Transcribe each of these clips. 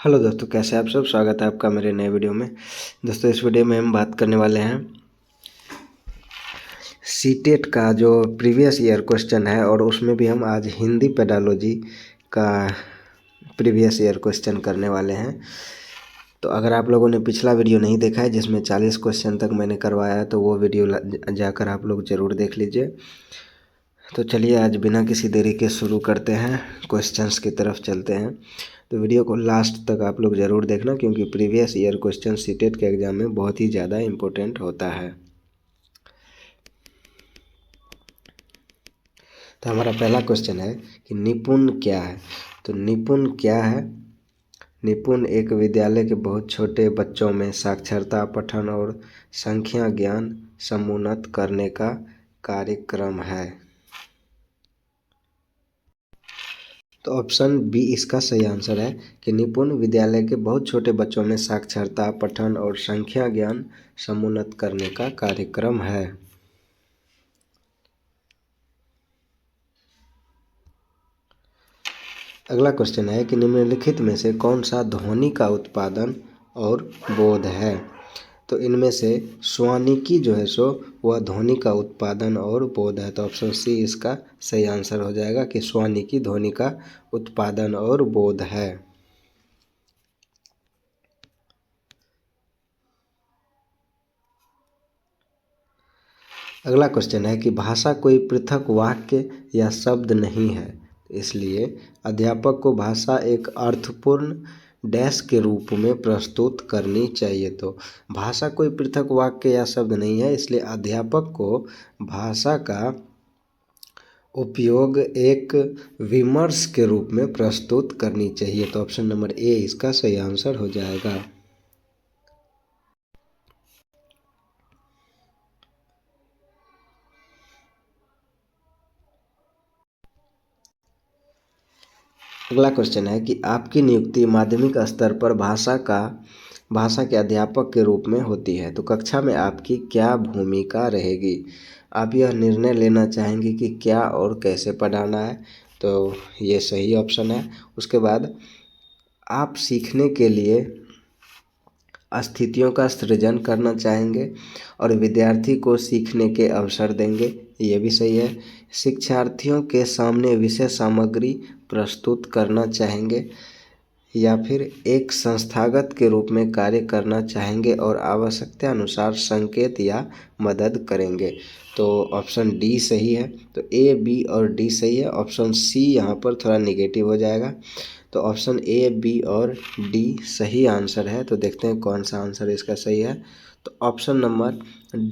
Hello दोस्तों, कैसे आप सब। स्वागत है आपका मेरे नए वीडियो में। दोस्तों, इस वीडियो में हम बात करने वाले हैं सीटेट का जो प्रीवियस ईयर क्वेश्चन है, और उसमें भी हम आज हिंदी पेडालॉजी का प्रीवियस ईयर क्वेश्चन करने वाले हैं। तो अगर आप लोगों ने पिछला वीडियो नहीं देखा है जिसमें 40 क्वेश्चन तक मैंने करवाया है, तो वो वीडियो जाकर आप लोग ज़रूर देख लीजिए। तो चलिए आज बिना किसी देरी के शुरू करते हैं, क्वेश्चंस की तरफ चलते हैं। तो वीडियो को लास्ट तक आप लोग ज़रूर देखना, क्योंकि प्रीवियस ईयर क्वेश्चन सीटेट के एग्ज़ाम में बहुत ही ज़्यादा इम्पोर्टेंट होता है। तो हमारा पहला क्वेश्चन है कि निपुण क्या है। तो निपुण क्या है? निपुण एक विद्यालय के बहुत छोटे बच्चों में साक्षरता, पठन और संख्या ज्ञान समुन्नत करने का कार्यक्रम है। तो ऑप्शन बी इसका सही आंसर है कि निपुण विद्यालय के बहुत छोटे बच्चों में साक्षरता, पठन और संख्या ज्ञान समुन्नत करने का कार्यक्रम है। अगला क्वेश्चन है कि निम्नलिखित में से कौन सा ध्वनि का उत्पादन और बोध है। तो इनमें से स्वानिकी जो है सो वह ध्वनि का उत्पादन और बोध है। तो ऑप्शन सी इसका सही आंसर हो जाएगा कि स्वानिकी ध्वनि का उत्पादन और बोध है। अगला क्वेश्चन है कि भाषा कोई पृथक वाक्य या शब्द नहीं है, इसलिए अध्यापक को भाषा एक अर्थपूर्ण डैश के रूप में प्रस्तुत करनी चाहिए। तो भाषा कोई पृथक वाक्य या शब्द नहीं है, इसलिए अध्यापक को भाषा का उपयोग एक विमर्श के रूप में प्रस्तुत करनी चाहिए। तो ऑप्शन नंबर ए इसका सही आंसर हो जाएगा। अगला क्वेश्चन है कि आपकी नियुक्ति माध्यमिक स्तर पर भाषा के अध्यापक के रूप में होती है, तो कक्षा में आपकी क्या भूमिका रहेगी। आप यह निर्णय लेना चाहेंगे कि क्या और कैसे पढ़ाना है। तो ये सही ऑप्शन है। उसके बाद आप सीखने के लिए स्थितियों का सृजन करना चाहेंगे और विद्यार्थी को सीखने के अवसर देंगे, ये भी सही है। शिक्षार्थियों के सामने विषय सामग्री प्रस्तुत करना चाहेंगे, या फिर एक संस्थागत के रूप में कार्य करना चाहेंगे और आवश्यकता अनुसार संकेत या मदद करेंगे। तो ऑप्शन डी सही है। तो ए, बी और डी सही है। ऑप्शन सी यहाँ पर थोड़ा निगेटिव हो जाएगा। तो ऑप्शन ए, बी और डी सही आंसर है। तो देखते हैं कौन सा आंसर इसका सही है। तो ऑप्शन नंबर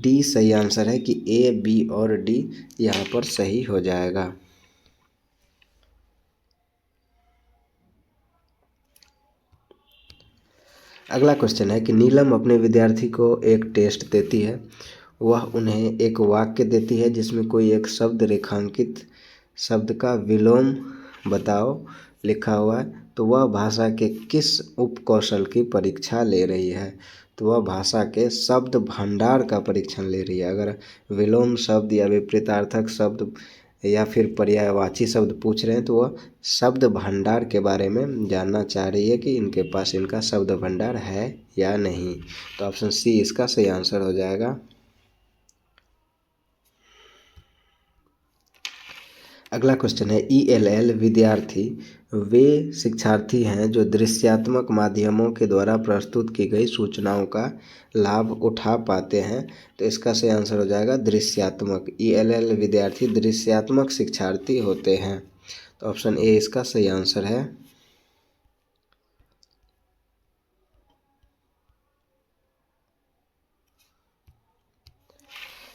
डी सही आंसर है कि ए, बी और डी यहाँ पर सही हो जाएगा। अगला क्वेश्चन है कि नीलम अपने विद्यार्थी को एक टेस्ट देती है। वह उन्हें एक वाक्य देती है जिसमें कोई एक शब्द रेखांकित शब्द का विलोम बताओ लिखा हुआ है। तो वह भाषा के किस उपकौशल की परीक्षा ले रही है। तो वह भाषा के शब्द भंडार का परीक्षण ले रही है। अगर विलोम शब्द या विपरीतार्थक शब्द या फिर पर्यायवाची शब्द पूछ रहे हैं, तो वह शब्द भंडार के बारे में जानना चाह रही है कि इनके पास इनका शब्द भंडार है या नहीं। तो ऑप्शन सी इसका सही आंसर हो जाएगा। अगला क्वेश्चन है ELL विद्यार्थी वे शिक्षार्थी हैं जो दृश्यात्मक माध्यमों के द्वारा प्रस्तुत की गई सूचनाओं का लाभ उठा पाते हैं। तो इसका सही आंसर हो जाएगा दृश्यात्मक। ELL विद्यार्थी दृश्यात्मक शिक्षार्थी होते हैं। तो ऑप्शन ए इसका सही आंसर है।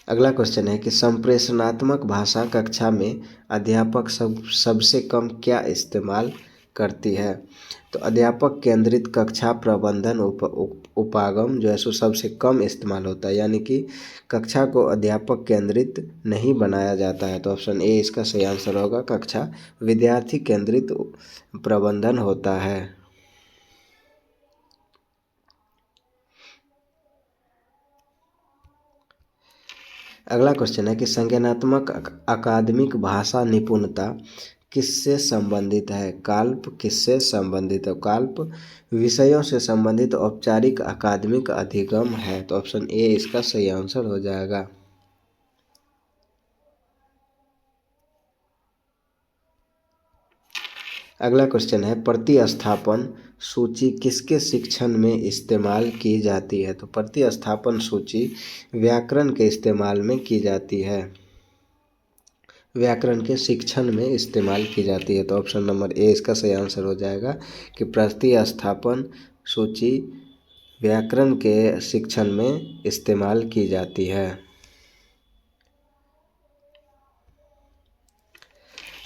अगला क्वेश्चन है कि संप्रेषणात्मक भाषा कक्षा में अध्यापक सबसे कम क्या इस्तेमाल करती है। तो अध्यापक केंद्रित कक्षा प्रबंधन उपागम जो है सो सबसे कम इस्तेमाल होता है, यानी कि कक्षा को अध्यापक केंद्रित नहीं बनाया जाता है। तो ऑप्शन ए इसका सही आंसर होगा, कक्षा विद्यार्थी केंद्रित प्रबंधन होता है। अगला क्वेश्चन है कि संज्ञानात्मक अकादमिक भाषा निपुणता किससे संबंधित है? काल्प किससे संबंधित है? काल्प विषयों से संबंधित औपचारिक अकादमिक अधिगम है। तो ऑप्शन ए इसका सही आंसर हो जाएगा। अगला क्वेश्चन है, प्रतिस्थापन सूची किसके शिक्षण में इस्तेमाल की जाती है? तो प्रतिस्थापन सूची व्याकरण के इस्तेमाल में की जाती है, व्याकरण के शिक्षण में इस्तेमाल की जाती है। तो ऑप्शन नंबर ए इसका सही आंसर हो जाएगा कि प्रतिस्थापन सूची व्याकरण के शिक्षण में इस्तेमाल की जाती है।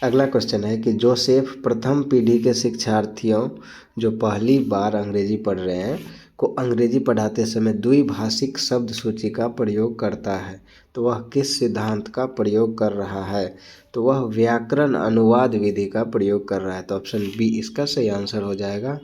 अगला क्वेश्चन है कि जोसेफ प्रथम पीढ़ी के शिक्षार्थियों जो पहली बार अंग्रेजी पढ़ रहे हैं को अंग्रेजी पढ़ाते समय द्विभाषिक शब्द सूची का प्रयोग करता है, तो वह किस सिद्धांत का प्रयोग कर रहा है? तो वह व्याकरण अनुवाद विधि का प्रयोग कर रहा है। तो ऑप्शन बी इसका सही आंसर हो जाएगा।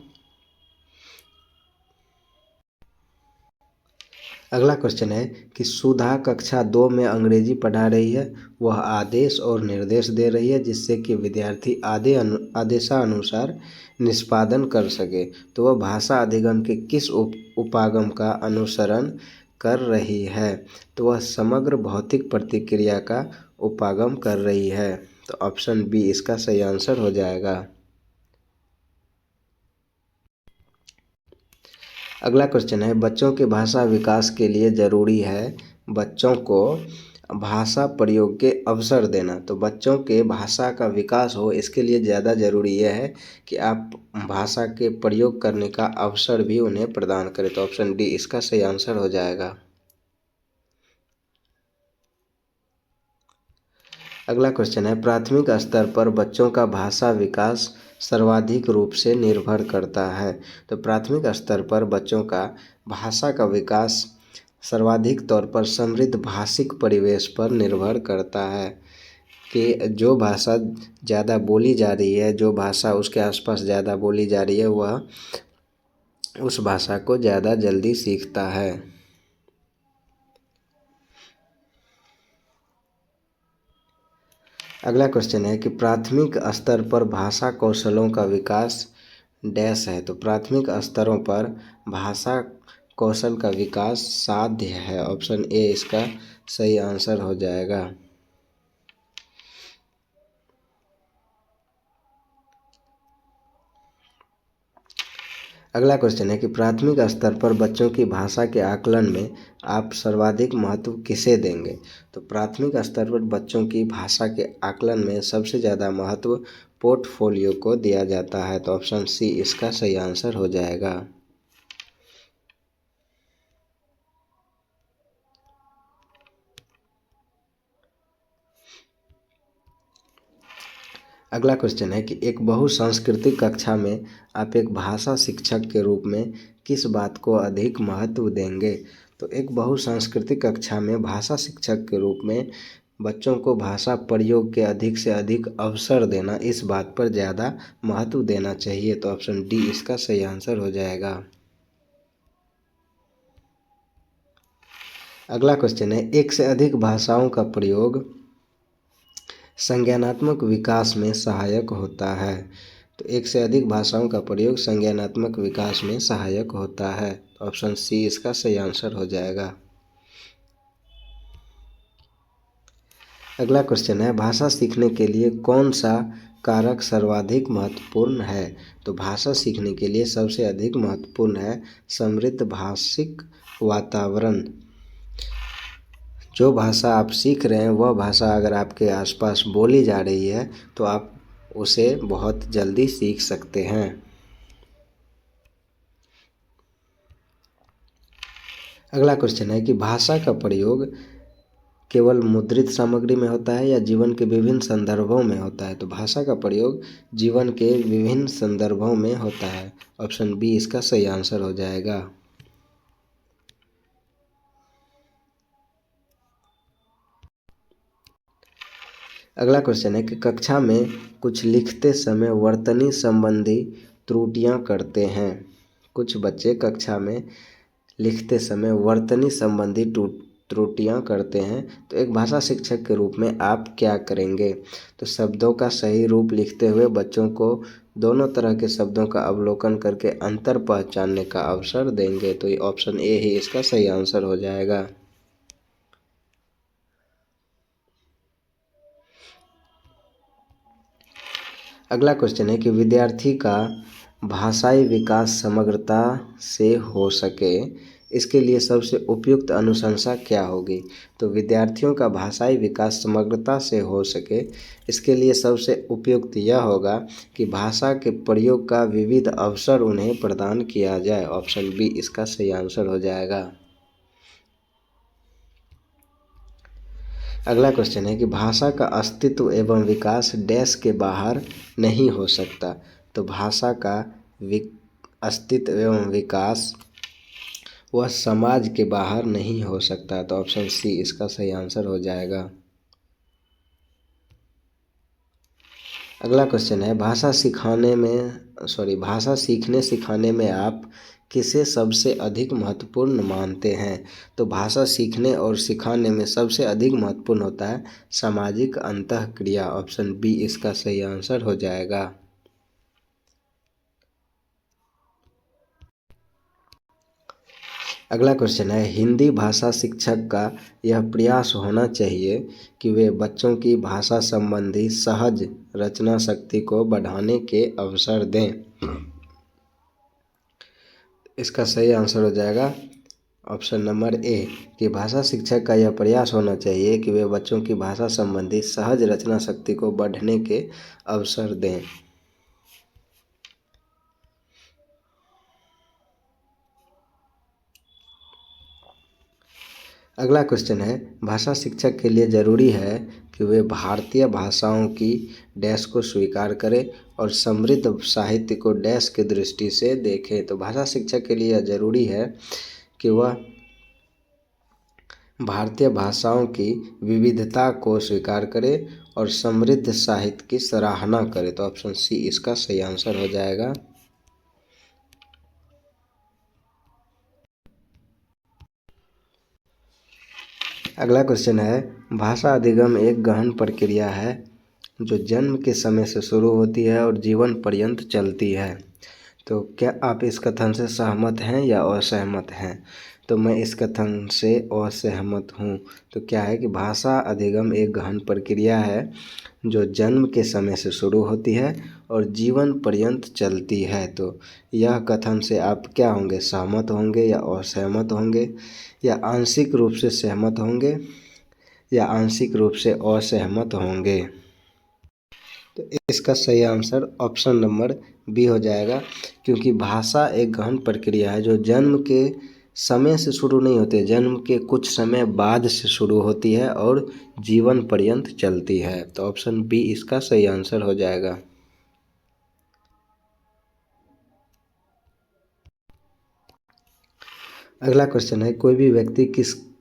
अगला क्वेश्चन है कि सुधा कक्षा 2 में अंग्रेजी पढ़ा रही है, वह आदेश और निर्देश दे रही है जिससे कि विद्यार्थी आदेशानुसार निष्पादन कर सके, तो वह भाषा अधिगम के किस उपागम का अनुसरण कर रही है? तो वह समग्र भौतिक प्रतिक्रिया का उपागम कर रही है। तो ऑप्शन बी इसका सही आंसर हो जाएगा। अगला क्वेश्चन है, बच्चों के भाषा विकास के लिए ज़रूरी है बच्चों को भाषा प्रयोग के अवसर देना। तो बच्चों के भाषा का विकास हो इसके लिए ज़्यादा ज़रूरी यह है कि आप भाषा के प्रयोग करने का अवसर भी उन्हें प्रदान करें। तो ऑप्शन डी इसका सही आंसर हो जाएगा। अगला क्वेश्चन है, प्राथमिक स्तर पर बच्चों का भाषा विकास सर्वाधिक रूप से निर्भर करता है। तो प्राथमिक स्तर पर बच्चों का भाषा का विकास सर्वाधिक तौर पर समृद्ध भाषिक परिवेश पर निर्भर करता है कि जो भाषा ज़्यादा बोली जा रही है, जो भाषा उसके आसपास ज़्यादा बोली जा रही है, वह उस भाषा को ज़्यादा जल्दी सीखता है। अगला क्वेश्चन है कि प्राथमिक स्तर पर भाषा कौशलों का विकास डैश है। तो प्राथमिक स्तरों पर भाषा कौशल का विकास साध्य है। ऑप्शन ए इसका सही आंसर हो जाएगा। अगला क्वेश्चन है कि प्राथमिक स्तर पर बच्चों की भाषा के आकलन में आप सर्वाधिक महत्व किसे देंगे? तो प्राथमिक स्तर पर बच्चों की भाषा के आकलन में सबसे ज़्यादा महत्व पोर्टफोलियो को दिया जाता है। तो ऑप्शन सी इसका सही आंसर हो जाएगा। अगला क्वेश्चन है कि एक बहुसांस्कृतिक कक्षा में आप एक भाषा शिक्षक के रूप में किस बात को अधिक महत्व देंगे? तो एक बहुसांस्कृतिक कक्षा में भाषा शिक्षक के रूप में बच्चों को भाषा प्रयोग के अधिक से अधिक अवसर देना, इस बात पर ज़्यादा महत्व देना चाहिए। तो ऑप्शन डी इसका सही आंसर हो जाएगा। अगला क्वेश्चन है, एक से अधिक भाषाओं का प्रयोग संज्ञानात्मक विकास में सहायक होता है। तो एक से अधिक भाषाओं का प्रयोग संज्ञानात्मक विकास में सहायक होता है। ऑप्शन सी इसका सही आंसर हो जाएगा। अगला क्वेश्चन है, भाषा सीखने के लिए कौन सा कारक सर्वाधिक महत्वपूर्ण है? तो भाषा सीखने के लिए सबसे अधिक महत्वपूर्ण है समृद्ध भाषिक वातावरण। जो भाषा आप सीख रहे हैं वह भाषा अगर आपके आसपास बोली जा रही है तो आप उसे बहुत जल्दी सीख सकते हैं। अगला क्वेश्चन है कि भाषा का प्रयोग केवल मुद्रित सामग्री में होता है या जीवन के विभिन्न संदर्भों में होता है? तो भाषा का प्रयोग जीवन के विभिन्न संदर्भों में होता है। ऑप्शन बी इसका सही आंसर हो जाएगा। अगला क्वेश्चन है कि कक्षा में कुछ लिखते समय वर्तनी संबंधी त्रुटियां करते हैं। कुछ बच्चे कक्षा में लिखते समय वर्तनी संबंधी त्रुटियां करते हैं तो एक भाषा शिक्षक के रूप में आप क्या करेंगे। तो शब्दों का सही रूप लिखते हुए बच्चों को दोनों तरह के शब्दों का अवलोकन करके अंतर पहचानने का अवसर देंगे। तो ये ऑप्शन ए ही इसका सही आंसर हो जाएगा। अगला क्वेश्चन है कि विद्यार्थी का भाषाई विकास समग्रता से हो सके, इसके लिए सबसे उपयुक्त अनुशंसा क्या होगी। तो विद्यार्थियों का भाषाई विकास समग्रता से हो सके, इसके लिए सबसे उपयुक्त यह होगा कि भाषा के प्रयोग का विविध अवसर उन्हें प्रदान किया जाए। ऑप्शन बी इसका सही आंसर हो जाएगा। अगला क्वेश्चन है कि भाषा का अस्तित्व एवं विकास डैश के बाहर नहीं हो सकता। तो भाषा का अस्तित्व एवं विकास वह समाज के बाहर नहीं हो सकता। तो ऑप्शन सी इसका सही आंसर हो जाएगा। अगला क्वेश्चन है भाषा सीखने सिखाने में आप किसे सबसे अधिक महत्वपूर्ण मानते हैं। तो भाषा सीखने और सिखाने में सबसे अधिक महत्वपूर्ण होता है सामाजिक अंतःक्रिया। ऑप्शन बी इसका सही आंसर हो जाएगा। अगला क्वेश्चन है हिंदी भाषा शिक्षक का यह प्रयास होना चाहिए कि वे बच्चों की भाषा संबंधी सहज रचना शक्ति को बढ़ाने के अवसर दें। इसका सही आंसर हो जाएगा ऑप्शन नंबर ए कि भाषा शिक्षक का यह प्रयास होना चाहिए कि वे बच्चों की भाषा संबंधी सहज रचना शक्ति को बढ़ने के अवसर दें। अगला क्वेश्चन है भाषा शिक्षक के लिए ज़रूरी है कि वे भारतीय भाषाओं की डैश को स्वीकार करें और समृद्ध साहित्य को डैश की दृष्टि से देखें। तो भाषा शिक्षक के लिए यह ज़रूरी है कि वह भारतीय भाषाओं की विविधता को स्वीकार करे और समृद्ध साहित्य की सराहना करे। तो ऑप्शन सी इसका सही आंसर हो जाएगा। अगला क्वेश्चन है भाषा अधिगम एक गहन प्रक्रिया है जो जन्म के समय से शुरू होती है और जीवन पर्यंत चलती है। तो क्या आप इस कथन से सहमत हैं या असहमत हैं। तो मैं इस कथन से असहमत हूँ। तो क्या है कि भाषा अधिगम एक गहन प्रक्रिया है जो जन्म के समय से शुरू होती है और जीवन पर्यंत चलती है। तो यह कथन से आप क्या होंगे, सहमत होंगे या असहमत होंगे, या आंशिक रूप से सहमत होंगे या आंशिक रूप से असहमत होंगे। तो इसका सही आंसर ऑप्शन नंबर बी हो जाएगा, क्योंकि भाषा एक गहन प्रक्रिया है जो जन्म के समय से शुरू नहीं होती है, जन्म के कुछ समय बाद से शुरू होती है और जीवन पर्यंत चलती है। तो ऑप्शन बी इसका सही आंसर हो जाएगा। अगला क्वेश्चन है कोई भी व्यक्ति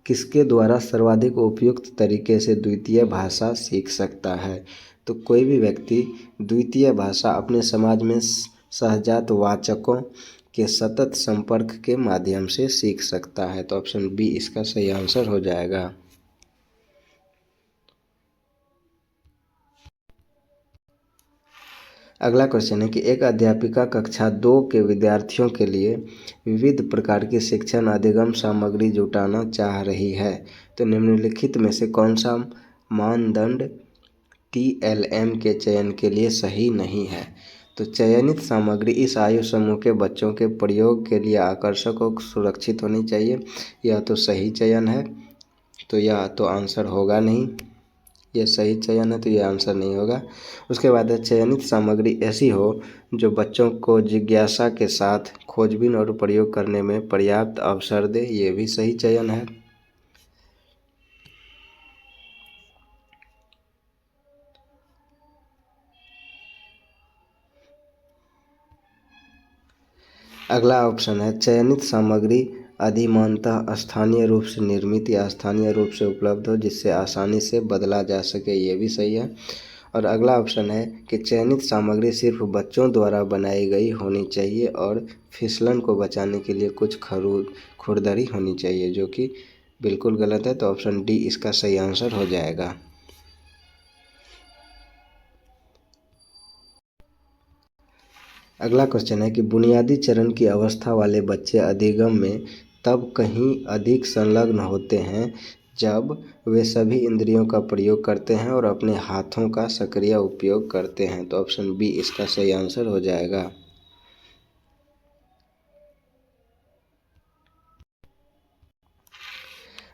किसके द्वारा सर्वाधिक उपयुक्त तरीके से द्वितीय भाषा सीख सकता है। तो कोई भी व्यक्ति द्वितीय भाषा अपने समाज में सहजात वाचकों के सतत संपर्क के माध्यम से सीख सकता है। तो ऑप्शन बी इसका सही आंसर हो जाएगा। अगला क्वेश्चन है कि एक अध्यापिका कक्षा 2 के विद्यार्थियों के लिए विविध प्रकार की शिक्षण अधिगम सामग्री जुटाना चाह रही है। तो निम्नलिखित में से कौन सा मानदंड TLM के चयन के लिए सही नहीं है। तो चयनित सामग्री इस आयु समूह के बच्चों के प्रयोग के लिए आकर्षक और सुरक्षित होनी चाहिए। यह तो सही चयन है, तो यह तो आंसर होगा नहीं। यह सही चयन है तो यह आंसर नहीं होगा। उसके बाद चयनित सामग्री ऐसी हो जो बच्चों को जिज्ञासा के साथ खोजबीन और प्रयोग करने में पर्याप्त अवसर दे। ये भी सही चयन है। अगला ऑप्शन है चयनित सामग्री अधिमानतः स्थानीय रूप से निर्मित या स्थानीय रूप से उपलब्ध हो जिससे आसानी से बदला जा सके। ये भी सही है। और अगला ऑप्शन है कि चयनित सामग्री सिर्फ बच्चों द्वारा बनाई गई होनी चाहिए और फिसलन को बचाने के लिए कुछ खुरदरी होनी चाहिए, जो कि बिल्कुल गलत है, तो ऑप्शन डी इसका सही आंसर हो जाएगा। अगला क्वेश्चन है कि बुनियादी चरण की अवस्था वाले बच्चे अधिगम में तब कहीं अधिक संलग्न होते हैं जब वे सभी इंद्रियों का प्रयोग करते हैं और अपने हाथों का सक्रिय उपयोग करते हैं। तो ऑप्शन बी इसका सही आंसर हो जाएगा।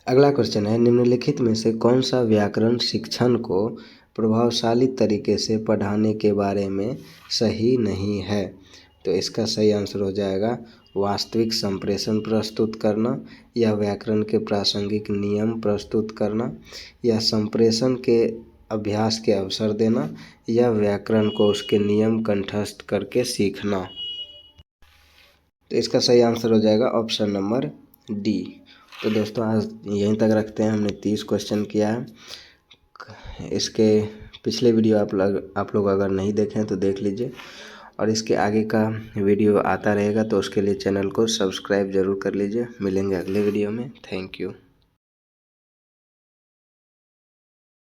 अगला क्वेश्चन है निम्नलिखित में से कौन सा व्याकरण शिक्षण को प्रभावशाली तरीके से पढ़ाने के बारे में सही नहीं है। तो इसका सही आंसर हो जाएगा वास्तविक संप्रेषण प्रस्तुत करना, या व्याकरण के प्रासंगिक नियम प्रस्तुत करना, या संप्रेषण के अभ्यास के अवसर देना, या व्याकरण को उसके नियम कंठस्थ करके सीखना। तो इसका सही आंसर हो जाएगा ऑप्शन नंबर डी। तो दोस्तों आज यहीं तक रखते हैं, हमने 30 क्वेश्चन किया है। इसके पिछले वीडियो आप लोग अगर नहीं देखें तो देख लीजिए, और इसके आगे का वीडियो आता रहेगा, तो उसके लिए चैनल को सब्सक्राइब ज़रूर कर लीजिए। मिलेंगे अगले वीडियो में। Thank you.